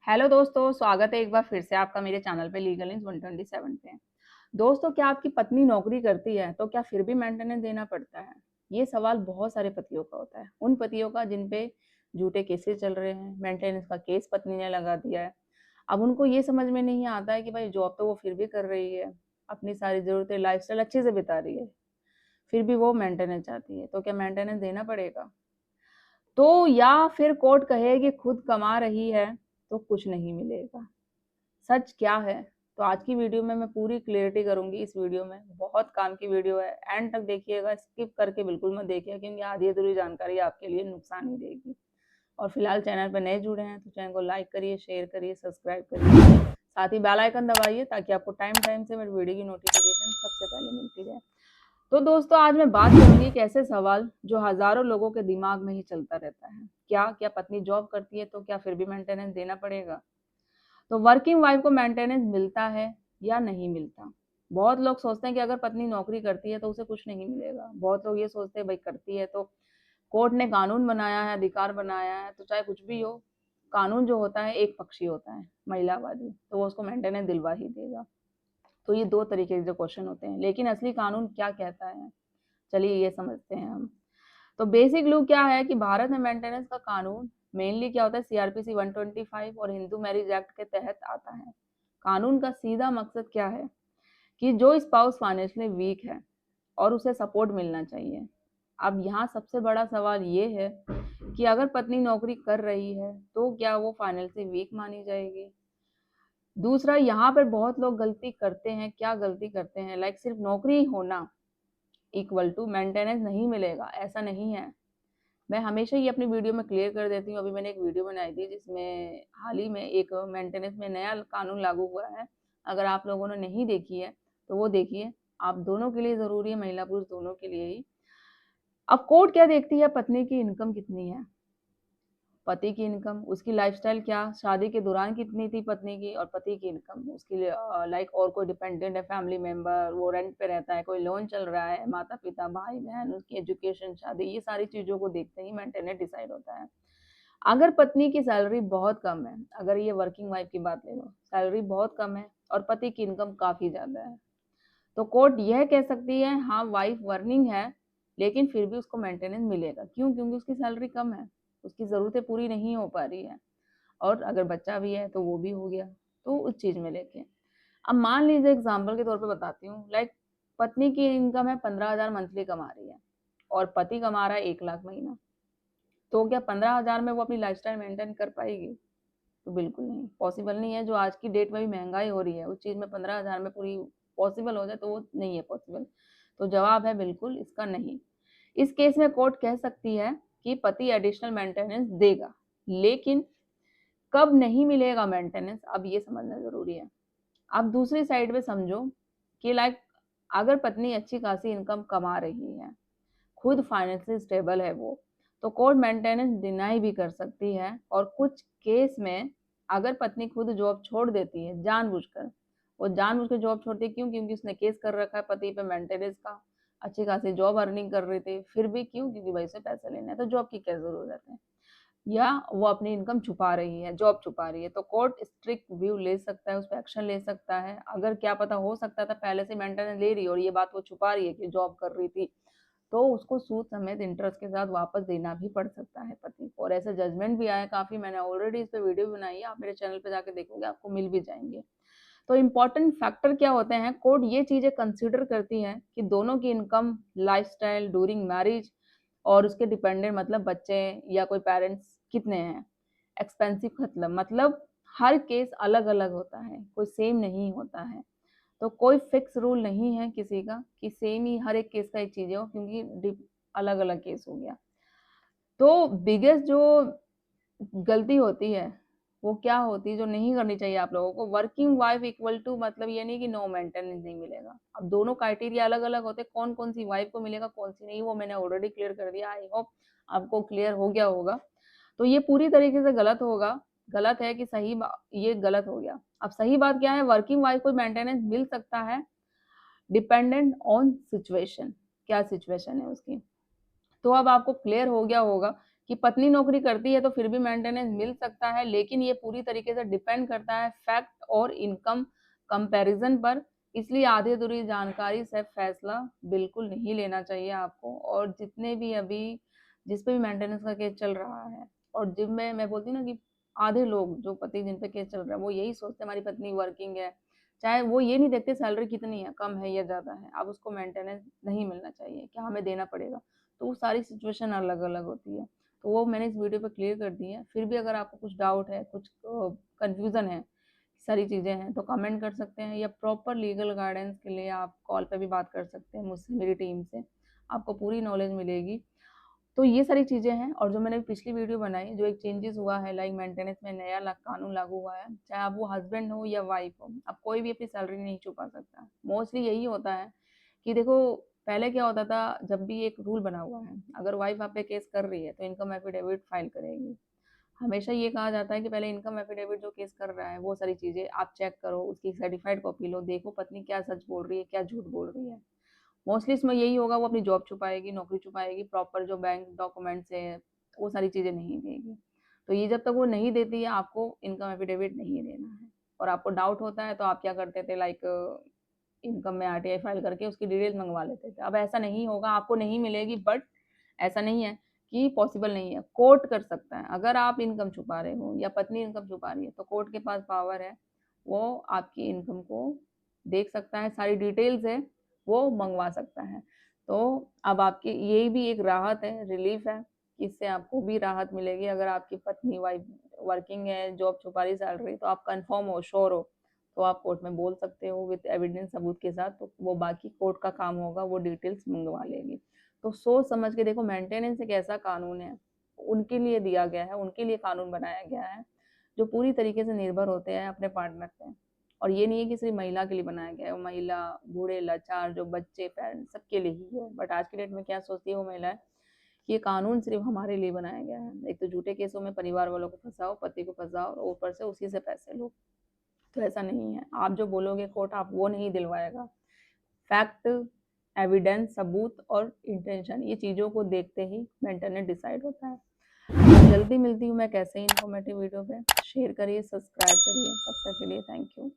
Hello दोस्तों, स्वागत है एक बार फिर से आपका मेरे चैनल पे लीगल इंस 127 पे। दोस्तों, क्या आपकी पत्नी नौकरी करती है तो क्या फिर भी मेंटेनेंस देना पड़ता है? ये सवाल बहुत सारे पतियों का होता है। उन पतियों का जिन पे झूठे केसेस चल रहे हैं, मेंटेनेंस का केस पत्नी ने लगा दिया है। अब उनको ये समझ में नहीं आता है कि भाई जॉब तो वो फिर भी कर रही है, अपनी सारी ज़रूरतें लाइफ़स्टाइल अच्छे से बिता रही है, फिर भी वो मेंटेनेंस चाहती है, तो क्या मेंटेनेंस देना पड़ेगा? तो या फिर कोर्ट कहे कि खुद कमा रही है तो कुछ नहीं मिलेगा। सच क्या है? तो आज की वीडियो में मैं पूरी क्लियरिटी करूंगी। इस वीडियो में बहुत काम की वीडियो है, एंड तक देखिएगा, स्किप करके बिल्कुल मत देखिए क्योंकि आधी अधूरी जानकारी आपके लिए नुकसान ही देगी। और फिलहाल चैनल पर नए जुड़े हैं तो चैनल को लाइक करिए, शेयर करिए, सब्सक्राइब करिए, साथ ही बेल आइकन दबाइए ताकि आपको टाइम टाइम से मेरी वीडियो की नोटिफिकेशन सबसे पहले मिलती जाए। तो दोस्तों, आज मैं बात करूंगी एक ऐसे सवाल जो हजारों लोगों के दिमाग में ही चलता रहता है। क्या क्या पत्नी जॉब करती है तो क्या फिर भी मेंटेनेंस देना पड़ेगा? तो वर्किंग वाइफ को मेंटेनेंस मिलता है या नहीं मिलता? बहुत लोग सोचते हैं कि अगर पत्नी नौकरी करती है तो उसे कुछ नहीं मिलेगा। बहुत लोग ये सोचते हैं भाई करती है तो कोर्ट ने कानून बनाया है, अधिकार बनाया है, तो चाहे कुछ भी हो, कानून जो होता है एक पक्षी होता है, महिलावादी, तो वो उसको मेंटेनेंस दिलवा ही देगा। तो ये दो तरीके के जो क्वेश्चन होते हैं, लेकिन असली कानून क्या कहता है, चलिए ये समझते हैं हम। तो बेसिक लू क्या है कि भारत में मेंटेनेंस का कानून मेनली क्या होता है, सीआरपीसी 125 और हिंदू मैरिज एक्ट के तहत आता है। कानून का सीधा मकसद क्या है कि जो स्पाउस फाइनेंशियली वीक है और उसे सपोर्ट मिलना चाहिए। अब यहाँ सबसे बड़ा सवाल ये है कि अगर पत्नी नौकरी कर रही है तो क्या वो फाइनेंशियली वीक मानी जाएगी? दूसरा, यहाँ पर बहुत लोग गलती करते हैं, क्या गलती करते हैं, लाइक सिर्फ नौकरी होना इक्वल टू मेंटेनेंस नहीं मिलेगा, ऐसा नहीं है। मैं हमेशा ही अपनी वीडियो में क्लियर कर देती हूँ। अभी मैंने एक वीडियो बनाई थी जिसमें हाल ही में एक मेंटेनेंस में नया कानून लागू हुआ है। अगर आप लोगों ने नहीं देखी है तो वो देखिए, आप दोनों के लिए ज़रूरी है, महिला पुरुष दोनों के लिए ही। अब कोर्ट क्या देखती है, पत्नी की इनकम कितनी है, पति की इनकम, उसकी लाइफस्टाइल क्या, शादी के दौरान कितनी थी पत्नी की, और पति की इनकम, उसकी लाइक और कोई डिपेंडेंट है, फैमिली मेंबर, वो रेंट पे रहता है, कोई लोन चल रहा है, माता पिता, भाई बहन, उसकी एजुकेशन, शादी, ये सारी चीज़ों को देखते ही मेंटेनेंस डिसाइड होता है। अगर पत्नी की सैलरी बहुत कम है, अगर ये वर्किंग वाइफ की बात ले लो, सैलरी बहुत कम है और पति की इनकम काफ़ी ज़्यादा है, तो कोर्ट यह कह सकती है हाँ वाइफ वर्निंग है लेकिन फिर भी उसको मेंटेनेंस मिलेगा। क्यों? क्योंकि उसकी सैलरी कम है, उसकी ज़रूरतें पूरी नहीं हो पा रही है, और अगर बच्चा भी है तो वो भी हो गया, तो उस चीज़ में लेके। अब मान लीजिए एग्जाम्पल के तौर पे बताती हूँ, लाइक पत्नी की इनकम है 15,000 मंथली कमा रही है और पति कमा रहा है 1 लाख महीना, तो क्या 15,000 में वो अपनी लाइफस्टाइल मेंटेन कर पाएगी? तो बिल्कुल नहीं, पॉसिबल नहीं है। जो आज की डेट में भी महंगाई हो रही है, उस चीज़ में 15,000 में पूरी पॉसिबल हो जाए तो वो नहीं है पॉसिबल। तो जवाब है बिल्कुल इसका नहीं। इस केस में कोर्ट कह सकती है कि पति एडिशनल मेंटेनेंस देगा, लेकिन कब नहीं मिलेगा मेंटेनेंस, अब ये समझना जरूरी है। अब दूसरी साइड पे समझो कि लाइक अगर पत्नी अच्छी खासी इनकम कमा रही है, खुद फाइनेंशियली स्टेबल है वो, तो कोर्ट मेंटेनेंस डिनाई भी कर सकती है। और कुछ केस में अगर पत्नी खुद जॉब छोड़ देती है जानबूझकर, वो जानबूझ के जॉब छोड़ती है, क्यों? क्योंकि उसने केस कर रखा है पति पे मेंटेनेंस का, अच्छी खासी जॉब अर्निंग कर रही थी, फिर भी क्यों? क्योंकि भाई से पैसे लेने हैं, तो जॉब की क्या जरूरत है, या वो अपनी इनकम छुपा रही है, जॉब छुपा रही है, तो कोर्ट स्ट्रिक्ट व्यू ले सकता है, उस पर एक्शन ले सकता है। अगर क्या पता, हो सकता था पहले से मेंटेनेंस ले रही है और ये बात वो छुपा रही है कि जॉब कर रही थी, तो उसको सूद समेत इंटरेस्ट के साथ वापस देना भी पड़ सकता है पति को। और ऐसे जजमेंट भी आए काफ़ी, मैंने ऑलरेडी इस पे वीडियो बनाई है, आप मेरे चैनल पे जाके देखोगे, आपको मिल भी जाएंगे। तो इम्पोर्टेंट फैक्टर क्या होते हैं, कोर्ट ये चीज़ें कंसिडर करती है कि दोनों की इनकम, लाइफस्टाइल ड्यूरिंग मैरिज, और उसके डिपेंडेंट मतलब बच्चे या कोई पेरेंट्स कितने हैं, एक्सपेंसिव मतलब हर केस अलग अलग होता है, कोई सेम नहीं होता है। तो कोई फिक्स रूल नहीं है किसी का कि सेम ही हर एक केस का एक चीज़ हो, क्योंकि अलग अलग केस हो गया। तो बिगेस्ट जो गलती होती है वो क्या होती है, जो नहीं करनी चाहिए आप लोगों को, वर्किंग वाइफ इक्वल टू मतलब ये नहीं कि नो मेंटेनेंस नहीं मिलेगा। अब दोनों क्राइटेरिया अलग अलग होते हैं, कौन कौन सी वाइफ को मिलेगा कौन सी नहीं, वो मैंने ऑलरेडी क्लियर कर दिया। आई होप आपको क्लियर हो गया होगा। तो ये पूरी तरीके से गलत होगा, गलत है कि सही ये गलत हो गया। अब सही बात क्या है, वर्किंग वाइफ को मेंटेनेंस मिल सकता है डिपेंडेंट ऑन सिचुएशन, क्या सिचुएशन है उसकी। तो अब आपको क्लियर हो गया होगा कि पत्नी नौकरी करती है तो फिर भी मेंटेनेंस मिल सकता है, लेकिन ये पूरी तरीके से डिपेंड करता है फैक्ट और इनकम कंपैरिजन पर। इसलिए आधी-अधूरी जानकारी से फैसला बिल्कुल नहीं लेना चाहिए आपको। और जितने भी अभी जिस पे भी मेंटेनेंस का केस चल रहा है, और जिनमें मैं बोलती हूँ ना कि आधे लोग जो पति जिन पे केस चल रहा है, वो यही सोचते हैं हमारी पत्नी वर्किंग है, चाहे वो ये नहीं देखते सैलरी कितनी है, कम है या ज़्यादा है, अब उसको मेंटेनेंस नहीं मिलना चाहिए, क्या हमें देना पड़ेगा। तो वो सारी सिचुएशन अलग-अलग होती है। तो वो मैंने इस वीडियो पे क्लियर कर दी है। फिर भी अगर आपको कुछ डाउट है, कुछ कन्फ्यूज़न है, सारी चीज़ें हैं, तो कमेंट कर सकते हैं, या प्रॉपर लीगल गाइडेंस के लिए आप कॉल पे भी बात कर सकते हैं मुझसे, मेरी टीम से। आपको पूरी नॉलेज मिलेगी। तो ये सारी चीज़ें हैं। और जो मैंने पिछली वीडियो बनाई, जो एक चेंजेस हुआ है लाइक मेंटेनेंस में नया कानून लागू हुआ है, चाहे आप वो हस्बैंड हो या वाइफ हो, अब कोई भी अपनी सैलरी नहीं छुपा सकता। मोस्टली यही होता है कि देखो, पहले क्या होता था, जब भी एक रूल बना हुआ है, अगर वाइफ आप पे केस कर रही है तो इनकम एफिडेविट फाइल करेगी। हमेशा ये कहा जाता है कि पहले इनकम एफिडेविट जो केस कर रहा है, वो सारी चीज़ें आप चेक करो, उसकी सर्टिफाइड कॉपी लो, देखो पत्नी क्या सच बोल रही है, क्या झूठ बोल रही है। मोस्टली इसमें यही होगा, वो अपनी जॉब छुपाएगी, नौकरी छुपाएगी, प्रॉपर जो बैंक डॉक्यूमेंट्स है, वो सारी चीज़ें नहीं देगी। तो ये जब तक वो नहीं देती है, आपको इनकम एफिडेविट नहीं देना है। और आपको डाउट होता है तो आप क्या करते थे, लाइक इनकम में आरटीआई फाइल करके उसकी डिटेल्स मंगवा लेते थे। अब ऐसा नहीं होगा, आपको नहीं मिलेगी, बट ऐसा नहीं है कि पॉसिबल नहीं है, कोर्ट कर सकता है। अगर आप इनकम छुपा रहे हो या पत्नी इनकम छुपा रही है, तो कोर्ट के पास पावर है, वो आपकी इनकम को देख सकता है, सारी डिटेल्स है, वो मंगवा सकता है। तो अब आपकी ये भी एक राहत है, रिलीफ है, कि इससे आपको भी राहत मिलेगी। अगर आपकी पत्नी वाइफ वर्किंग है, जॉब छुपा रही सैलरी, तो आप कंफर्म हो, श्योर हो, तो आप कोर्ट में बोल सकते हो विद एविडेंस, सबूत के साथ। तो वो बाकी कोर्ट का काम होगा, वो डिटेल्स मंगवा लेगी। तो सोच समझ के देखो, मेंटेनेंस एक ऐसा कानून है, उनके लिए दिया गया है, उनके लिए कानून बनाया गया है, जो पूरी तरीके से निर्भर होते हैं अपने पार्टनर पे। और ये नहीं है कि सिर्फ महिला के लिए बनाया गया है, महिला, बूढ़े, लाचार, जो बच्चे, पेरेंट्स, सबके लिए ही है। बट आज की डेट में क्या सोचती है वो महिलाएं, कि ये कानून सिर्फ हमारे लिए बनाया गया है। एक तो झूठे केसों में परिवार वालों को फंसाओ, पति को फंसाओ, और ऊपर से उसी से पैसे लो। तो ऐसा नहीं है, आप जो बोलोगे कोर्ट आप वो नहीं दिलवाएगा। फैक्ट, एविडेंस, सबूत और इंटेंशन, ये चीज़ों को देखते ही मेंटेनेंस डिसाइड होता है। तो जल्दी मिलती हूँ मैं कैसे ही इन्फॉर्मेटिव वीडियो पे। शेयर करिए, सब्सक्राइब करिए। तब तक के लिए थैंक यू।